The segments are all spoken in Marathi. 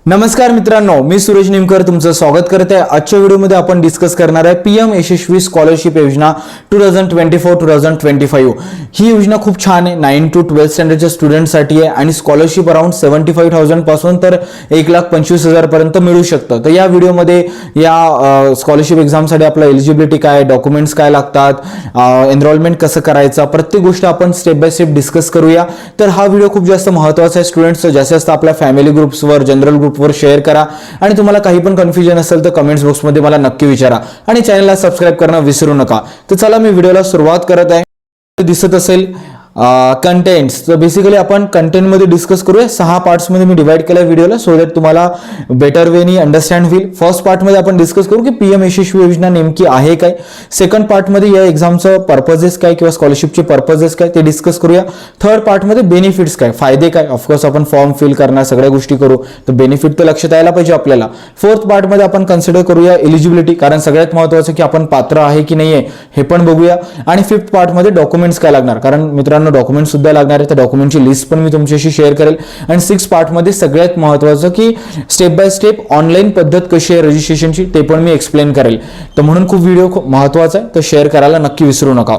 नमस्कार मित्रांनो, मी सुरेश निमकर तुमचं स्वागत करत आहे। आजच्या व्हिडिओमध्ये आपण डिस्कस करणार आहे पीएम यशस्वी स्कॉलरशिप योजना 2024-2025। ही योजना खूप छान आहे, 9 to 12 स्टँडर्डच्या स्टुडंटसाठी आहे आणि स्कॉलरशिप अराउंड 75,000 पासून तर 1,25,000 पर्यंत मिळू शकतं। तर या व्हिडिओमध्ये या स्कॉलरशिप एक्झामसाठी आपला एलिजिबिलिटी काय, डॉक्युमेंट्स काय लागतात, एनरोलमेंट कसं करायचं, प्रत्येक गोष्ट आपण स्टेप बाय स्टेप डिस्कस करूया। तर हा व्हिडिओ खूप जास्त महत्त्वाचा आहे स्टुडंट्सचा, जास्तीत जास्त आपल्या फॅमिली ग्रुप्सवर, जनरल ग्रुपवर शेअर करा आणि तुम्हाला काही पण कन्फ्युजन असेल तर कमेंट्स बॉक्समध्ये मला नक्की विचारा आणि चॅनलला सबस्क्राइब करणं विसरू नका। तर चला मी व्हिडिओला सुरुवात करत आहे। दिसत असेल कंटेंट्स, तर बेसिकली आपण कंटेंट मध्ये डिस्कस करूया। 6 पार्ट्स मध्ये मी डिवाइड केला व्हिडिओला सो दॅट तुम्हाला बेटर वेनी अंडरस्टँड होईल। फर्स्ट पार्ट मध्ये आपण डिस्कस करू की पीएम यशस्वी योजना नेमकी आहे काय। सेकंड पार्ट मध्ये या एक्झामचं पर्पजेस काय किंवा स्कॉलरशिपचे पर्पजेस काय ते डिस्कस करूया। थर्ड पार्ट मध्ये बेनिफिट्स काय, फायदे काय, ऑफकोर्स आपण फॉर्म फिल करणार सगळ्या गोष्टी करू तर बेनिफिट तर लक्षात यायला पाहिजे आपल्याला। फोर्थ पार्ट मध्ये आपण कन्सिडर करूया एलिजिबिलिटी, कारण सगळ्यात महत्त्वाचं की आपण पात्र आहे की नाहीये हे पण बघूया। आणि फिफ्थ पार्ट मध्ये डॉक्युमेंट्स काय लागणार, कारण मित्रांनो डॉक्युमेंट सुद्धा लागणार आहे, त्या डॉक्युमेंटची लिस्ट पण मी तुमच्याशी शेअर करेल। आणि 6 पार्ट मध्ये सगळ्यात महत्त्वाचं की स्टेप बाय स्टेप ऑनलाईन पद्धत कशी आहे रजिस्ट्रेशनची ते पण मी एक्सप्लेन करेल। तर म्हणून खूप व्हिडिओ खूप महत्त्वाचा आहे, तर शेअर करायला नक्की विसरू नका।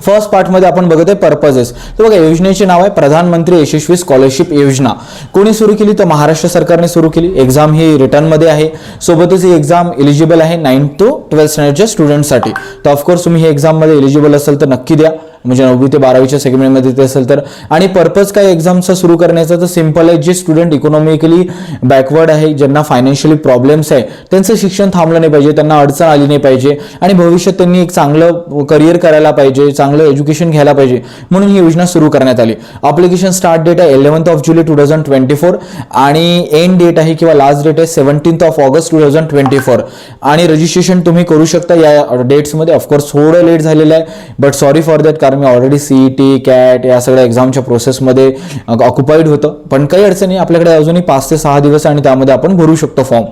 फर्स्ट पार्ट मध्ये आपण बघत आहे पर्पजेस। तर बघा योजनेचे नाव आहे प्रधानमंत्री यशस्वी स्कॉलरशिप योजना। कोणी सुरू केली तर महाराष्ट्र सरकारने सुरू केली। एक्झाम ही रिटर्न मध्ये आहे, सोबतच ही एक्झाम एलिजिबल आहे 9 to 12 स्टँडर्डच्या स्टुडंटसाठी। तर ऑफकोर्स तुम्ही ही एक्झाम मध्ये एलिजिबल असेल तर नक्की द्या, म्हणजे 9वी ते 12वीच्या सेगमेंटमध्ये ते असेल तर। आणि पर्पज काय एक्झामचा सुरू करण्याचा, तर सिंपल आहे, जे स्टुडंट इकॉनॉमिकली बॅकवर्ड आहे, ज्यांना फायनान्शियली प्रॉब्लेम्स आहे, त्यांचं शिक्षण थांबलं नाही पाहिजे, त्यांना अडचण आली नाही पाहिजे आणि भविष्यात त्यांनी एक चांगलं करिअर करायला पाहिजे, चांगलं एज्युकेशन घ्यायला पाहिजे, म्हणून ही योजना सुरू करण्यात आली। अप्लिकेशन स्टार्ट डेट आहे 11 जुलै 2024 आणि एंड डेट आहे किंवा लास्ट डेट आहे 17 ऑगस्ट 2024 आणि रजिस्ट्रेशन तुम्ही करू शकता या डेट्समध्ये। ऑफकोर्स थोडं लेट झालेलं आहे, बट सॉरी फॉर दॅट, कारण मी ऑलरेडी सीईटी कॅट या सगळ्या एक्झामच्या प्रोसेसमध्ये ऑक्युपाईड होतं, पण काही अडचण नाही, आपल्याकडे अजूनही 5 ते 6 दिवस आणि त्यामध्ये आपण भरू शकतो फॉर्म।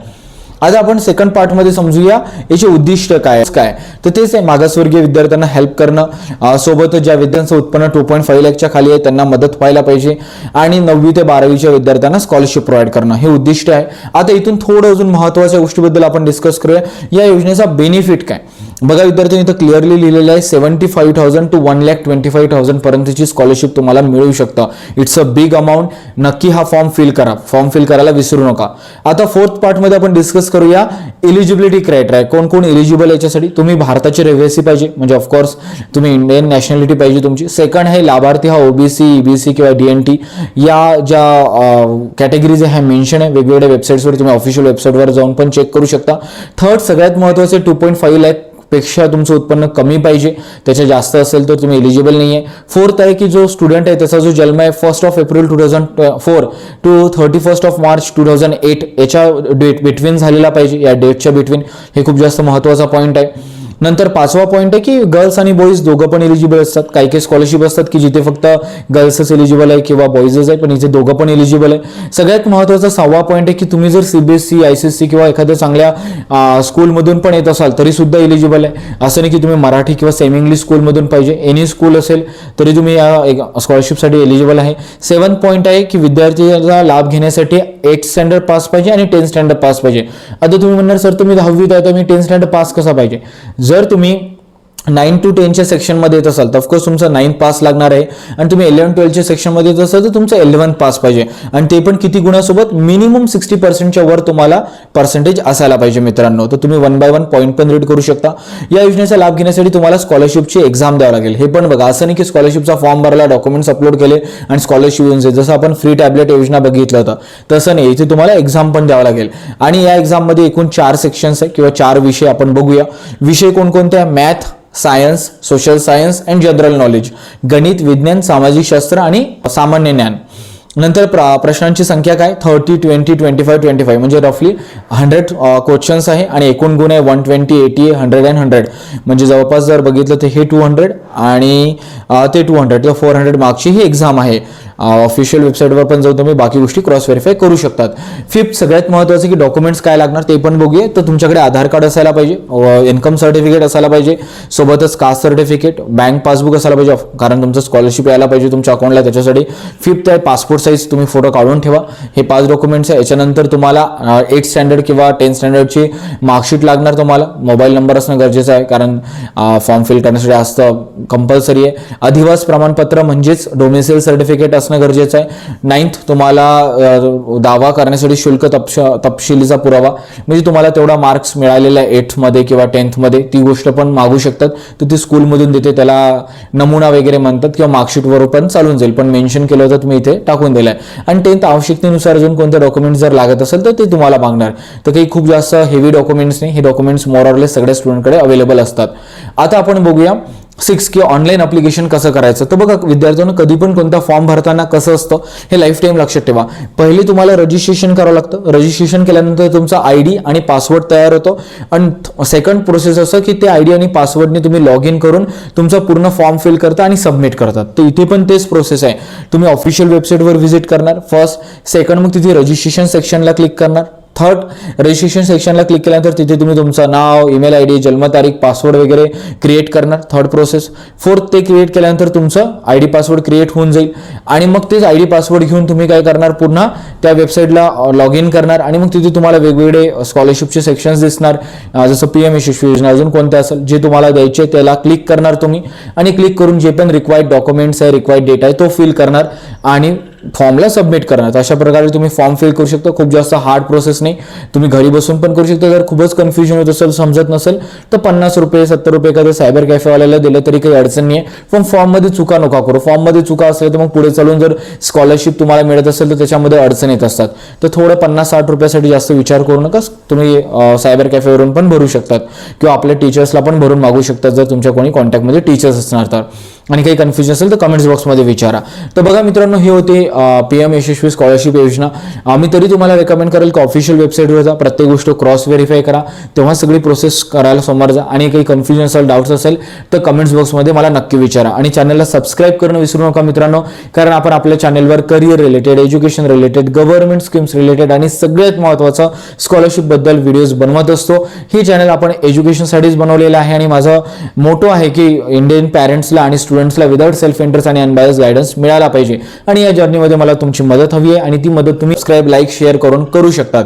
आता आपण सेकंड पार्ट मध्ये समजूया याचे उद्दिष्ट काय काय, तर तेच आहे मागासवर्गीय विद्यार्थ्यांना हेल्प करणं, सोबतच ज्या विद्यार्थ्यांचं उत्पन्न 2.5 लाखच्या खाली आहे त्यांना मदत व्हायला पाहिजे आणि 9वी ते 12वीच्या विद्यार्थ्यांना स्कॉलरशिप प्रोव्हाइड करणं हे उद्दिष्ट आहे। आता इथून थोडं अजून महत्त्वाच्या गोष्टीबद्दल आपण डिस्कस करूया, या योजनेचा बेनिफिट काय। बघा विद्यार्थ्यांनी इथं क्लिअरली लिहिलेलं आहे 75,000 to 1,25,000 पर्यंतची स्कॉलरशिप तुम्हाला मिळू शकतं। इट्स अ बिग अमाऊंट, नक्की हा फॉर्म फिल करा, फॉर्म फिल करायला विसरू नका। आता फोर्थ पार्ट मध्ये आपण डिस्कस करूया एलिजिबिलिटी क्रायटेरिया, कोण कोण एलिजिबल याच्यासाठी। तुम्ही भारताचे रहिवासी पाहिजे, म्हणजे ऑफकोर्स तुम्ही इंडियन नॅशनॅलिटी पाहिजे तुमची। सेकंड आहे लाभार्थी हा ओबीसी, ईबीसी किंवा डीएनटी या ज्या कॅटेगरीज आहे मेन्शन आहे वेगवेगळ्या वेबसाईट्सवर, तुम्ही ऑफिशियल वेबसाईटवर जाऊन पण चेक करू शकता। थर्ड सगळ्यात महत्त्वाचे 2.5 लाख पेक्षा तुमचं उत्पन्न कमी पाहिजे, त्याच्या जास्त असेल तर तुम्ही एलिजिबल नाहीये। फोर्थ आहे की जो स्टुडंट आहे त्याचा जो जन्म आहे 1 एप्रिल 2004 to 31 मार्च 2008 याच्या बिटवीन झालेला पाहिजे, या डेटच्या बिटवीन, हे खूप जास्त महत्त्वाचा पॉईंट आहे। नंतर 5वा पॉईंट आहे की गर्ल्स आणि बॉईज दोघं पण एलिजिबल असतात। काही काही स्कॉलरशिप असतात की जिथे फक्त गर्ल्सच एलिजिबल आहे किंवा बॉईजच आहे, पण इथे दोघं पण एलिजिबल आहे। सगळ्यात महत्त्वाचा 6वा पॉईंट आहे की तुम्ही जर सीबीएसई, आयसीएसई किंवा एखाद्या चांगल्या स्कूलमधून पण येत असाल तरी सुद्धा एलिजिबल आहे। असं नाही की तुम्ही मराठी किंवा सेमी इंग्लिश स्कूलमधून पाहिजे, एनी स्कूल असेल तरी तुम्ही या स्कॉलरशिपसाठी एलिजिबल आहे। 7th पॉईंट आहे की विद्यार्थ्याला लाभ घेण्यासाठी 8th स्टँडर्ड पास पाहिजे आणि 10th स्टँडर्ड पास पाहिजे। आता तुम्ही म्हणणार सर तुम्ही 10वीत आहे तर मी 10th स्टँडर्ड पास कसा पाहिजे। जर तुम्ही 9 to 10च्या सेक्शनमध्ये येत असाल तर ऑफकोर्स तुमचं 9 पास लागणार आहे आणि तुम्ही 11-12च्या सेक्शनमध्ये येत असाल तर तुमचं 11 पास पाहिजे आणि ते पण किती गुणासोबत, मिनिमम 60% वर तुम्हाला पर्सेंटेज असायला पाहिजे मित्रांनो। तर तुम्ही 1 by 1 पॉईंट पण रीड करू शकता। या योजनेचा लाभ घेण्यासाठी तुम्हाला स्कॉलरशिपची एक्झाम द्यावं लागेल, हे पण बघा। असं नाही की स्कॉलरशिपचा फॉर्म भरला, डॉक्युमेंट्स अपलोड केले आणि स्कॉलरशिप येऊन जाईल, जसं आपण फ्री टॅबलेट योजना बघितलं होतं तसं नाही, इथे तुम्हाला एक्झाम पण द्यावं लागेल। आणि या एक्झाममध्ये एकूण 4 सेक्शन्स आहे किंवा 4 विषय आपण बघूया। विषय कोणकोणते आहे, math, science, social science and general knowledge, गणित, विज्ञान, सामाजिक शास्त्र आणि सामान्य ज्ञान। नंतर प्रश्नांची संख्या काय, 30, 20, 25, 25 म्हणजे रफली 100 क्वेश्चन्स आहे आणि एकूण गुण आहे 120, 80, 100 अँड 100, म्हणजे जवळपास जर बघितलं तर हे 200 आणि ते 200 किंवा 400 मार्क्सची ही एक्झाम आहे. ऑफिशियल वेबसाईटवर पण जाऊन तुम्ही बाकी गोष्टी क्रॉस व्हेरीफाय करू शकतात. फिफ्थ सगळ्यात महत्त्वाचं की डॉक्युमेंट्स काय लागणार ते पण बघूया. तर तुमच्याकडे आधार कार्ड असायला पाहिजे, इन्कम सर्टिफिकेट असायला पाहिजे, सोबतच कास्ट सर्टिफिकेट, बँक पासबुक असायला पाहिजे, कारण तुमचं स्कॉलरशिप यायला पाहिजे तुमच्या अकाउंटला. त्याच्यासाठी फिफ्थ आहे पासपोर्ट साईज तुम्ही फोटो काढून ठेवा. हे 5 डॉक्युमेंट्स आहे. याच्यानंतर तुम्हाला 8th स्टँडर्ड किंवा 10th स्टँडर्डची मार्कशीट लागणार. तुम्हाला मोबाईल नंबर असणं गरजेचं आहे, कारण फॉर्म फिल करण्यासाठी असतं कंपल्सरी आहे. अधिवास प्रमाणपत्र म्हणजेच डोमेसिल सर्टिफिकेट असणं गरजेचं आहे. 9th तुम्हाला दावा करण्यासाठी शुल्क तपशिलीचा पुरावा, म्हणजे तुम्हाला तेवढा मार्क्स मिळालेला आहे 8th मध्ये किंवा 10th मध्ये, ती गोष्ट पण मागू शकतात. तर ती स्कूलमधून देते, त्याला नमुना वगैरे म्हणतात किंवा मार्कशीटवर पण चालून जाईल, पण मेन्शन केलं होतं तुम्ही इथे टाकून दिलंय. आणि 10th आवश्यकतेनुसार अजून कोणते डॉक्युमेंट्स जर लागत असेल तर ते तुम्हाला मागणार. तर काही खूप जास्त हेवी डॉक्युमेंट्स नाही, हे डॉक्युमेंट्स मोर ऑर लेस सगळ्या स्टुडंटकडे अवेलेबल असतात. आता आपण बघूया 6 की ऑनलाईन अप्लिकेशन कसं करायचं. तर बघा विद्यार्थ्यांना कधी पण कोणता फॉर्म भरताना कसं असतं हे लाईफ टाईम लक्षात ठेवा. पहिले तुम्हाला रजिस्ट्रेशन करावं लागतं. रजिस्ट्रेशन केल्यानंतर तुमचा ID आणि पासवर्ड तयार होतो. आणि सेकंड प्रोसेस असं की ते ID आणि पासवर्डने तुम्ही लॉग इन करून तुमचा पूर्ण फॉर्म फिल करता आणि सबमिट करतात. तर इथे पण तेच प्रोसेस आहे. तुम्ही ऑफिशियल वेबसाईटवर व्हिजिट करणार फर्स्ट, सेकंड मग तिथे रजिस्ट्रेशन सेक्शनला क्लिक करणार. थर्ड, रजिस्ट्रेशन सेक्शनला क्लिक केल्यानंतर तिथे तुम्ही तुमचं नाव, ईमेल ID, जन्मतारीख, पासवर्ड वगैरे क्रिएट करणार. Third process. फोर्थ, ते क्रिएट केल्यानंतर तुमचं ID पासवर्ड क्रिएट होऊन जाईल आणि मग तेच ID पासवर्ड घेऊन तुम्ही काय करणार, पुन्हा त्या वेबसाईटला लॉग इन करणार आणि मग तिथे तुम्हाला वेगवेगळे स्कॉलरशिपचे सेक्शन्स दिसणार, जसं PM यशस्वी योजना अजून कोणते असेल जे तुम्हाला द्यायचे त्याला क्लिक करणार तुम्ही आणि क्लिक करून जे पण रिक्वायर्ड डॉक्युमेंट्स आहे, रिक्वायर्ड डेटा आहे तो फिल करणार आणि फॉर्मला सबमिट करणार. अशा प्रकारे तुम्ही फॉर्म फिल करू शकता. खूप जास्त हार्ड प्रोसेस नाही, तुम्ही घरी बसून पण करू शकता. जर खूपच कन्फ्युजन होत असेल, समजत नसेल तर 50 रुपये 70 रुपये एखाद्या सायबर कॅफेवाल्याला दिलं तरी काही अडचण नाही आहे. पण फॉर्ममध्ये चुका नका करू. फॉर्ममध्ये चुका असल्या तर मग पुढे चालून जर स्कॉलरशिप तुम्हाला मिळत असेल तर त्याच्यामध्ये अडचण येत असतात. तर थोडं 50-60 रुपयासाठी जास्त विचार करू नका. तुम्ही सायबर कॅफेवरून पण भरू शकतात किंवा आपल्या टीचर्सला पण भरून मागू शकतात जर तुमच्या कोणी कॉन्टॅक्टमध्ये टीचर्स असणार तर. आणि काही कन्फ्युजन असेल तर कमेंट्स बॉक्समध्ये विचारा. तर बघा मित्रांनो, हे होते PM यशस्वी स्कॉलरशिप योजना. आम्ही तरी तुम्हाला रेकमेंड करेल की ऑफिशियल वेबसाईटवर जा, प्रत्येक गोष्ट क्रॉस व्हेरीफाय करा, तेव्हा सगळी प्रोसेस करायला समोर जा. आणि काही कन्फ्युजन असेल, डाऊट्स असेल तर कमेंट्स बॉक्समध्ये मला नक्की विचारा. आणि चॅनलला सबस्क्राईब करणं विसरू नका मित्रांनो, कारण आपण आपल्या चॅनलवर career related, education related, government schemes related आणि सगळ्यात महत्त्वाचं स्कॉलरशिपबद्दल व्हिडिओज बनवत असतो. ही चॅनल आपण एज्युकेशनसाठीच बनवलेलं आहे आणि माझा मोटो आहे की इंडियन पॅरेंट्सला आणि स्टुडंट्सला विदाउट सेल्फ इंटरेस्ट आणि अनबायस्ड गायडन्स मिळाला पाहिजे. आणि या जर्नीमध्ये मला तुमची मदत हवी आहे आणि ती मदत तुम्ही सबस्क्राईब, लाईक, शेअर करून करू शकतात.